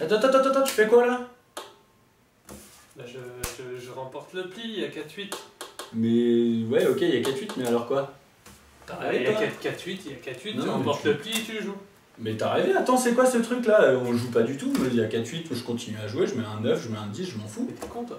Attends, tu fais quoi là? Bah, je remporte le pli, il y a 4-8. Mais ouais, ok, il y a 4-8, mais alors quoi? T'as Il y rêvé a toi? 4-8, il y a 4-8, Non, tu mais remportes tu- le pli et tu joues. Mais t'as rêvé? Attends, c'est quoi ce truc là? On joue pas du tout, il y a 4-8 où je continue à jouer, je mets un 9, je mets un 10, je m'en fous. Mais t'es con, toi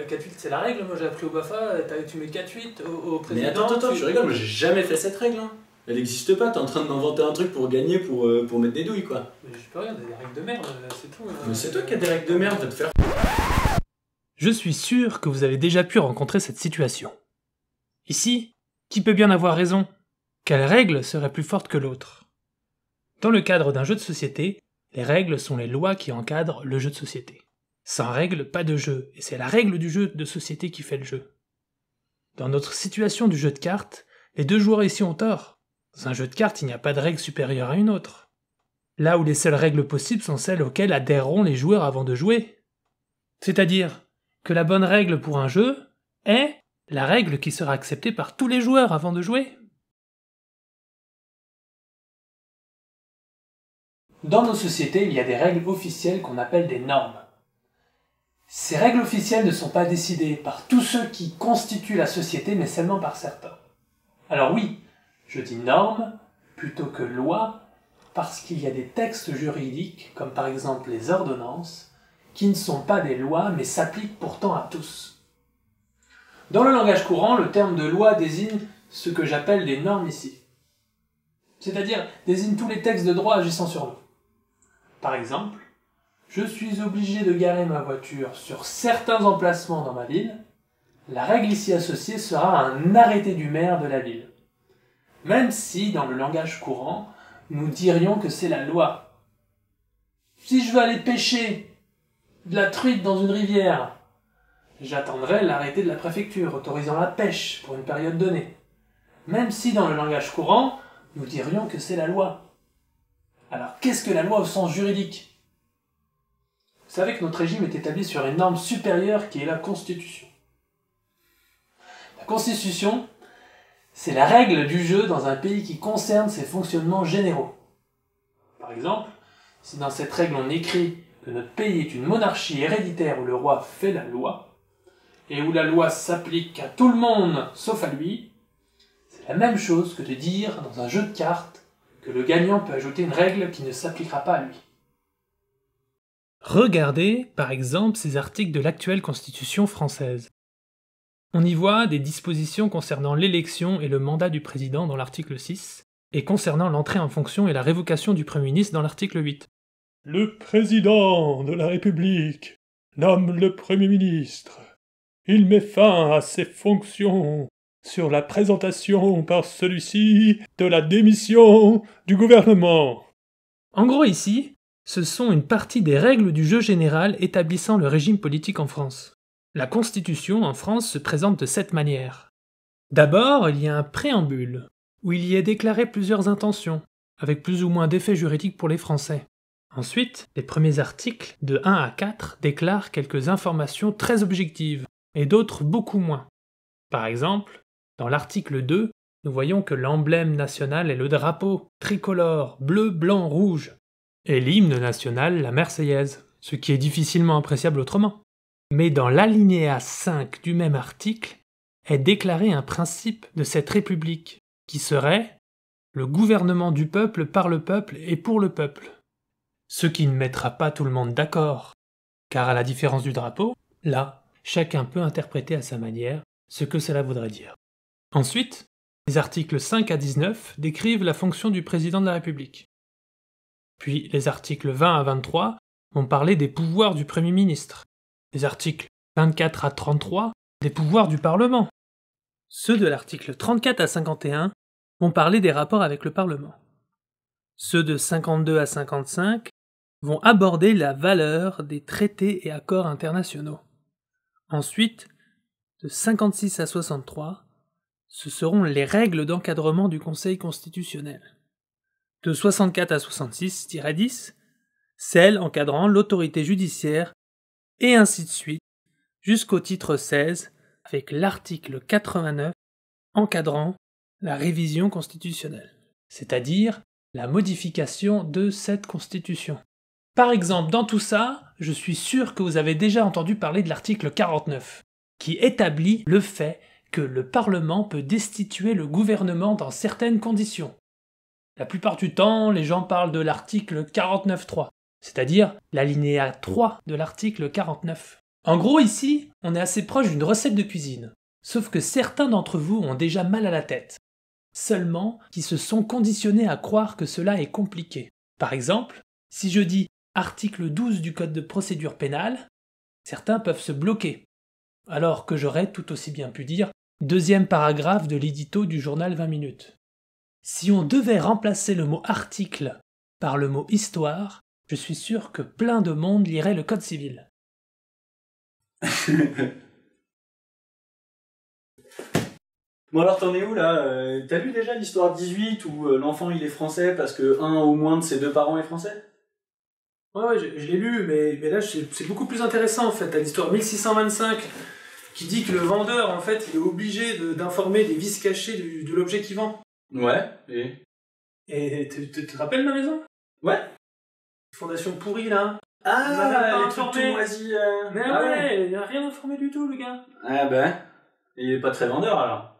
4-8 c'est la règle, moi j'ai appris au BAFA, tu mets 4-8 au président. Mais attends, tu rigoles, moi j'ai jamais fait cette règle, hein. Elle existe pas, t'es en train de m'inventer un truc pour gagner, pour mettre des douilles quoi. Mais je peux rien, t'as des règles de merde, c'est tout. Mais c'est toi qui as des règles de merde, va te faire. Je suis sûr que vous avez déjà pu rencontrer cette situation. Ici, qui peut bien avoir raison? Quelle règle serait plus forte que l'autre? Dans le cadre d'un jeu de société, les règles sont les lois qui encadrent le jeu de société. Sans règle, pas de jeu, et c'est la règle du jeu de société qui fait le jeu. Dans notre situation du jeu de cartes, les deux joueurs ici ont tort. Dans un jeu de cartes, il n'y a pas de règle supérieure à une autre. Là où les seules règles possibles sont celles auxquelles adhéreront les joueurs avant de jouer. C'est-à-dire que la bonne règle pour un jeu est la règle qui sera acceptée par tous les joueurs avant de jouer. Dans nos sociétés, il y a des règles officielles qu'on appelle des normes. Ces règles officielles ne sont pas décidées par tous ceux qui constituent la société, mais seulement par certains. Alors oui, je dis normes plutôt que lois, parce qu'il y a des textes juridiques, comme par exemple les ordonnances, qui ne sont pas des lois, mais s'appliquent pourtant à tous. Dans le langage courant, le terme de loi désigne ce que j'appelle des normes ici. C'est-à-dire désigne tous les textes de droit agissant sur nous. Par exemple, je suis obligé de garer ma voiture sur certains emplacements dans ma ville. La règle ici associée sera un arrêté du maire de la ville. Même si, dans le langage courant, nous dirions que c'est la loi. Si je veux aller pêcher de la truite dans une rivière, j'attendrai l'arrêté de la préfecture autorisant la pêche pour une période donnée. Même si, dans le langage courant, nous dirions que c'est la loi. Alors, qu'est-ce que la loi au sens juridique? Vous savez que notre régime est établi sur une norme supérieure qui est la Constitution. La Constitution, c'est la règle du jeu dans un pays qui concerne ses fonctionnements généraux. Par exemple, si dans cette règle on écrit que notre pays est une monarchie héréditaire où le roi fait la loi, et où la loi s'applique à tout le monde sauf à lui, c'est la même chose que de dire dans un jeu de cartes que le gagnant peut ajouter une règle qui ne s'appliquera pas à lui. Regardez, par exemple, ces articles de l'actuelle Constitution française. On y voit des dispositions concernant l'élection et le mandat du président dans l'article 6, et concernant l'entrée en fonction et la révocation du Premier ministre dans l'article 8. Le président de la République nomme le Premier ministre. Il met fin à ses fonctions sur la présentation par celui-ci de la démission du gouvernement. En gros ici, ce sont une partie des règles du jeu général établissant le régime politique en France. La Constitution en France se présente de cette manière. D'abord, il y a un préambule, où il y est déclaré plusieurs intentions, avec plus ou moins d'effets juridiques pour les Français. Ensuite, les premiers articles, de 1 à 4, déclarent quelques informations très objectives, et d'autres beaucoup moins. Par exemple, dans l'article 2, nous voyons que l'emblème national est le drapeau tricolore bleu, blanc, rouge, et l'hymne national la Marseillaise, ce qui est difficilement appréciable autrement. Mais dans l'alinéa 5 du même article est déclaré un principe de cette République, qui serait le gouvernement du peuple par le peuple et pour le peuple. Ce qui ne mettra pas tout le monde d'accord, car à la différence du drapeau, là, chacun peut interpréter à sa manière ce que cela voudrait dire. Ensuite, les articles 5 à 19 décrivent la fonction du président de la République. Puis les articles 20 à 23 vont parler des pouvoirs du Premier ministre. Les articles 24 à 33 des pouvoirs du Parlement. Ceux de l'article 34 à 51 vont parler des rapports avec le Parlement. Ceux de 52 à 55 vont aborder la valeur des traités et accords internationaux. Ensuite, de 56 à 63, ce seront les règles d'encadrement du Conseil constitutionnel. De 64 à 66-10, celles encadrant l'autorité judiciaire, et ainsi de suite, jusqu'au titre 16, avec l'article 89 encadrant la révision constitutionnelle, c'est-à-dire la modification de cette constitution. Par exemple, dans tout ça, je suis sûr que vous avez déjà entendu parler de l'article 49, qui établit le fait que le Parlement peut destituer le gouvernement dans certaines conditions. La plupart du temps, les gens parlent de l'article 49.3, c'est-à-dire l'alinéa 3 de l'article 49. En gros, ici, on est assez proche d'une recette de cuisine, sauf que certains d'entre vous ont déjà mal à la tête, seulement qui se sont conditionnés à croire que cela est compliqué. Par exemple, si je dis article 12 du Code de procédure pénale, certains peuvent se bloquer, alors que j'aurais tout aussi bien pu dire deuxième paragraphe de l'édito du journal 20 minutes. Si on devait remplacer le mot article par le mot histoire, je suis sûr que plein de monde lirait le Code civil. Bon alors t'en es où là? T'as lu déjà l'histoire 18 où l'enfant il est français parce que un au moins de ses deux parents est français? Ouais, je l'ai lu, mais là, c'est beaucoup plus intéressant, en fait. T'as l'histoire 1625, qui dit que le vendeur, en fait, il est obligé d'informer des vices cachés de l'objet qu'il vend. Ouais, Et tu te rappelles ma maison? Ouais. Fondation pourrie, là. Ah, pas les trucs tout informé. moisis. Mais ouais, il a rien informé du tout, le gars. Ah ben, il est pas très vendeur alors.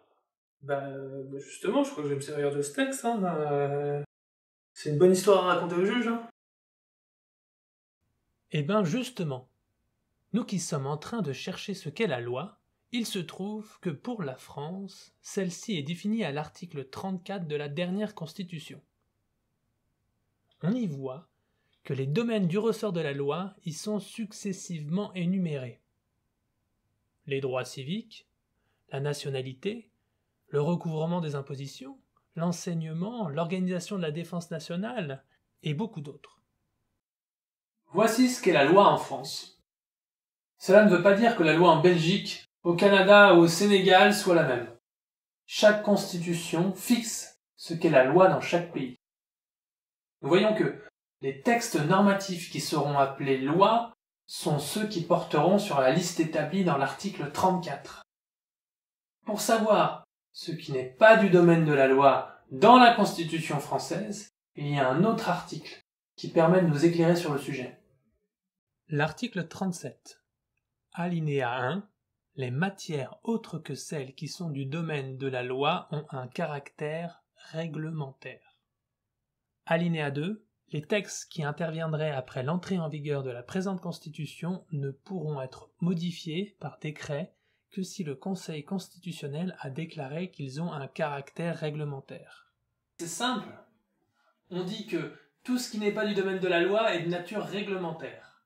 Bah, justement, je crois que je vais me servir de ce texte, hein. C'est une bonne histoire à raconter au juge, hein. Eh ben justement, nous qui sommes en train de chercher ce qu'est la loi, il se trouve que pour la France, celle-ci est définie à l'article 34 de la dernière Constitution. On y voit que les domaines du ressort de la loi y sont successivement énumérés. Les droits civiques, la nationalité, le recouvrement des impositions, l'enseignement, l'organisation de la défense nationale et beaucoup d'autres. Voici ce qu'est la loi en France. Cela ne veut pas dire que la loi en Belgique, au Canada ou au Sénégal soit la même. Chaque constitution fixe ce qu'est la loi dans chaque pays. Nous voyons que les textes normatifs qui seront appelés lois sont ceux qui porteront sur la liste établie dans l'article 34. Pour savoir ce qui n'est pas du domaine de la loi dans la Constitution française, il y a un autre article qui permet de nous éclairer sur le sujet. L'article 37. Alinéa 1. Les matières autres que celles qui sont du domaine de la loi ont un caractère réglementaire. Alinéa 2. Les textes qui interviendraient après l'entrée en vigueur de la présente Constitution ne pourront être modifiés par décret que si le Conseil constitutionnel a déclaré qu'ils ont un caractère réglementaire. C'est simple. On dit que tout ce qui n'est pas du domaine de la loi est de nature réglementaire.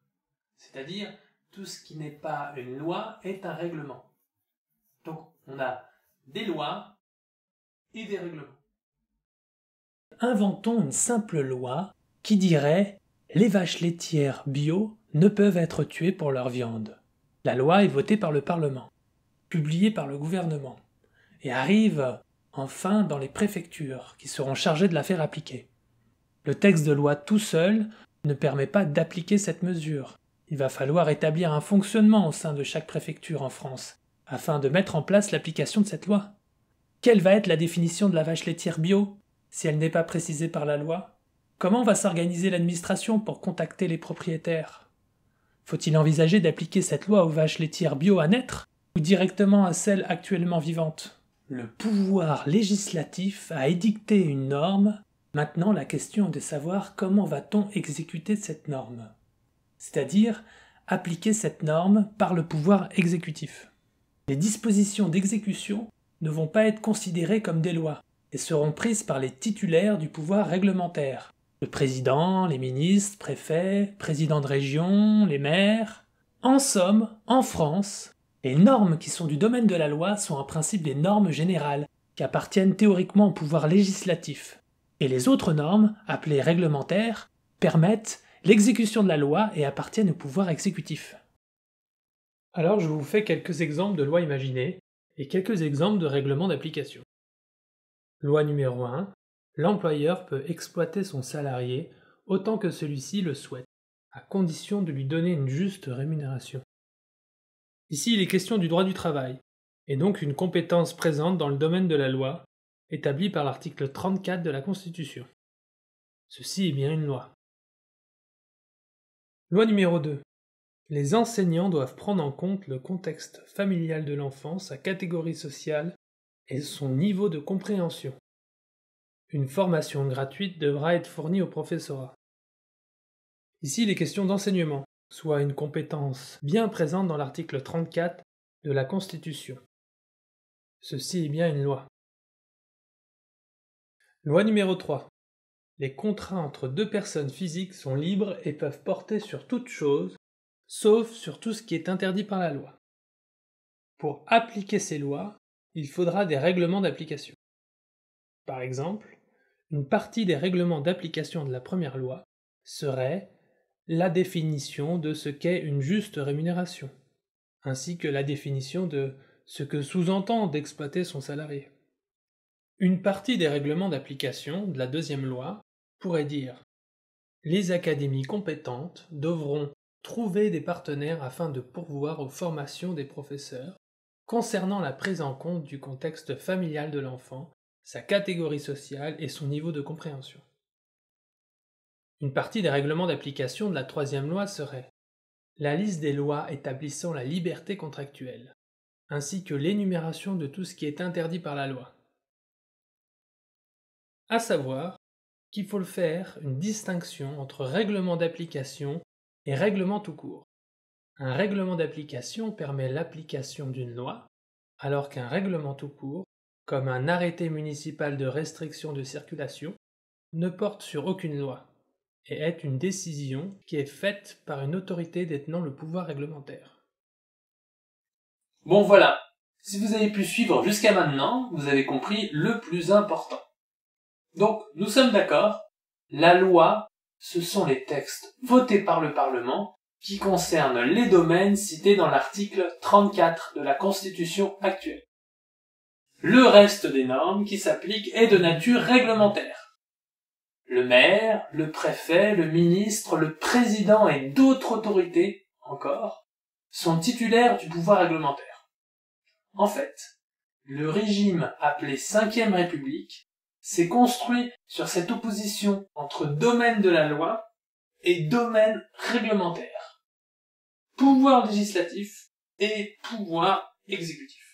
C'est-à-dire, tout ce qui n'est pas une loi est un règlement. Donc, on a des lois et des règlements. Inventons une simple loi qui dirait « Les vaches laitières bio ne peuvent être tuées pour leur viande ». La loi est votée par le Parlement, publiée par le gouvernement, et arrive enfin dans les préfectures qui seront chargées de la faire appliquer. Le texte de loi tout seul ne permet pas d'appliquer cette mesure. Il va falloir établir un fonctionnement au sein de chaque préfecture en France, afin de mettre en place l'application de cette loi. Quelle va être la définition de la vache laitière bio, si elle n'est pas précisée par la loi? Comment va s'organiser l'administration pour contacter les propriétaires? Faut-il envisager d'appliquer cette loi aux vaches laitières bio à naître, ou directement à celles actuellement vivantes? Le pouvoir législatif a édicté une norme. Maintenant, la question est de savoir comment va-t-on exécuter cette norme, c'est-à-dire appliquer cette norme par le pouvoir exécutif. Les dispositions d'exécution ne vont pas être considérées comme des lois et seront prises par les titulaires du pouvoir réglementaire, le président, les ministres, préfets, présidents de région, les maires. En somme, en France, les normes qui sont du domaine de la loi sont en principe des normes générales qui appartiennent théoriquement au pouvoir législatif. Et les autres normes, appelées réglementaires, permettent l'exécution de la loi et appartiennent au pouvoir exécutif. Alors je vous fais quelques exemples de lois imaginées et quelques exemples de règlements d'application. Loi numéro 1. L'employeur peut exploiter son salarié autant que celui-ci le souhaite, à condition de lui donner une juste rémunération. Ici, il est question du droit du travail, et donc une compétence présente dans le domaine de la loi, établie par l'article 34 de la Constitution. Ceci est bien une loi. Loi numéro 2. Les enseignants doivent prendre en compte le contexte familial de l'enfant, sa catégorie sociale et son niveau de compréhension. Une formation gratuite devra être fournie au professorat. Ici, il est question d'enseignement, soit une compétence bien présente dans l'article 34 de la Constitution. Ceci est bien une loi. Loi numéro 3. Les contrats entre deux personnes physiques sont libres et peuvent porter sur toute chose, sauf sur tout ce qui est interdit par la loi. Pour appliquer ces lois, il faudra des règlements d'application. Par exemple, une partie des règlements d'application de la première loi serait la définition de ce qu'est une juste rémunération, ainsi que la définition de ce que sous-entend d'exploiter son salarié. Une partie des règlements d'application de la deuxième loi pourrait dire « Les académies compétentes devront trouver des partenaires afin de pourvoir aux formations des professeurs concernant la prise en compte du contexte familial de l'enfant, sa catégorie sociale et son niveau de compréhension. » Une partie des règlements d'application de la troisième loi serait la liste des lois établissant la liberté contractuelle, ainsi que l'énumération de tout ce qui est interdit par la loi. À savoir qu'il faut faire une distinction entre règlement d'application et règlement tout court. Un règlement d'application permet l'application d'une loi, alors qu'un règlement tout court, comme un arrêté municipal de restriction de circulation, ne porte sur aucune loi et est une décision qui est faite par une autorité détenant le pouvoir réglementaire. Bon voilà, si vous avez pu suivre jusqu'à maintenant, vous avez compris le plus important. Donc, nous sommes d'accord, la loi, ce sont les textes votés par le Parlement qui concernent les domaines cités dans l'article 34 de la Constitution actuelle. Le reste des normes qui s'appliquent est de nature réglementaire. Le maire, le préfet, le ministre, le président et d'autres autorités, encore, sont titulaires du pouvoir réglementaire. En fait, le régime appelé Cinquième République s'est construit sur cette opposition entre domaine de la loi et domaine réglementaire, pouvoir législatif et pouvoir exécutif.